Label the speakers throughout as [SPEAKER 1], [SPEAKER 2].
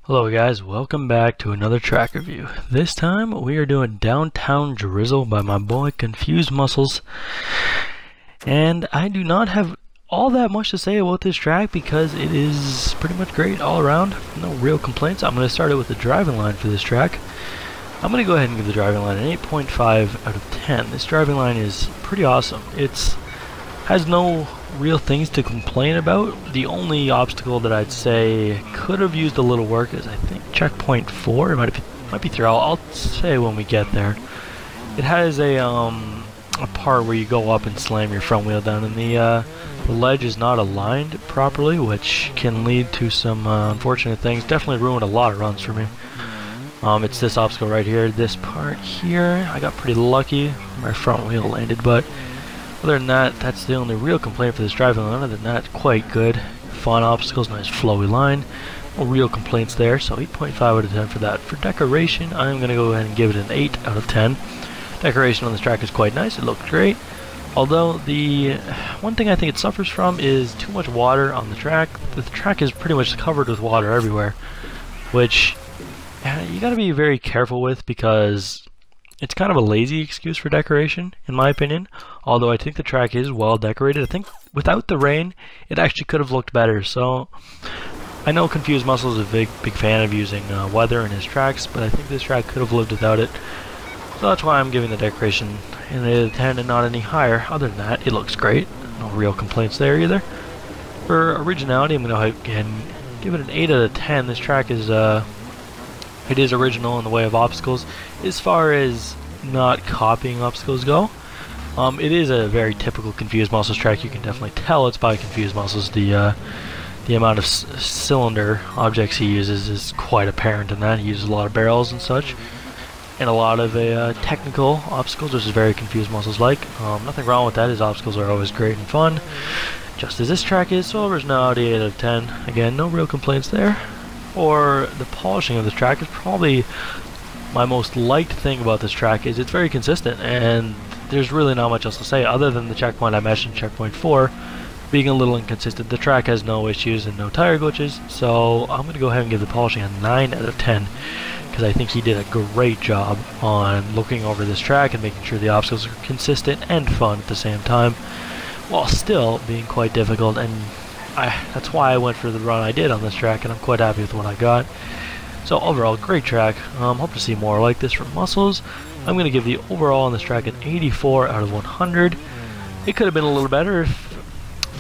[SPEAKER 1] Hello guys, welcome back to another track review. This time we are doing Downtown Drizzle by my boy Confused Muscles. And I do not have all that much to say about this track because it is pretty much great all around. No real complaints. I'm going to start it with the driving line for this track. I'm going to go ahead and give the driving line an 8.5 out of 10. This driving line is pretty awesome. It has no real things to complain about. The only obstacle that I'd say could have used a little work is I think checkpoint 4. It might be 3. I'll say when we get there. It has a part where you go up and slam your front wheel down, and the ledge is not aligned properly, which can lead to some unfortunate things. Definitely ruined a lot of runs for me. It's this obstacle right here. This part here, I got pretty lucky. My front wheel landed, but other than that, that's the only real complaint for this driving line. Other than that, quite good. Fun obstacles, nice flowy line. No real complaints there, so 8.5 out of 10 for that. For decoration, I'm going to go ahead and give it an 8 out of 10. Decoration on this track is quite nice. It looked great. Although, the one thing I think it suffers from is too much water on the track. The track is pretty much covered with water everywhere, which you got to be very careful with because it's kind of a lazy excuse for decoration, in my opinion. Although I think the track is well decorated. I think without the rain, it actually could have looked better. So I know Confused Muscles is a big fan of using weather in his tracks, but I think this track could have lived without it. So that's why I'm giving the decoration an 8 out of 10 and not any higher. Other than that, it looks great. No real complaints there either. For originality, I'm going to again give it an 8 out of 10. This track is it is original in the way of obstacles. As far as not copying obstacles go, it is a very typical Confused Muscles track. You can definitely tell it's by Confused Muscles. The amount of cylinder objects he uses is quite apparent in that. He uses a lot of barrels and such, and a lot of technical obstacles, which is very Confused Muscles like. Nothing wrong with that. His obstacles are always great and fun, just as this track is. So originality 8 out of 10. Again, no real complaints there. Or the polishing of this track is probably my most liked thing about this track. Is it's very consistent, and there's really not much else to say other than the checkpoint I mentioned, checkpoint 4, being a little inconsistent. The track has no issues and no tire glitches, so I'm going to go ahead and give the polishing a 9 out of 10 because I think he did a great job on looking over this track and making sure the obstacles are consistent and fun at the same time, while still being quite difficult. And that's why I went for the run I did on this track, and I'm quite happy with what I got. So overall, great track. Hope to see more like this from Muscles. I'm going to give the overall on this track an 84 out of 100. It could have been a little better if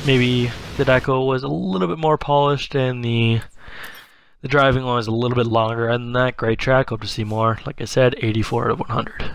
[SPEAKER 1] maybe the deco was a little bit more polished and the driving line was a little bit longer. Other than that, great track. Hope to see more. Like I said, 84 out of 100.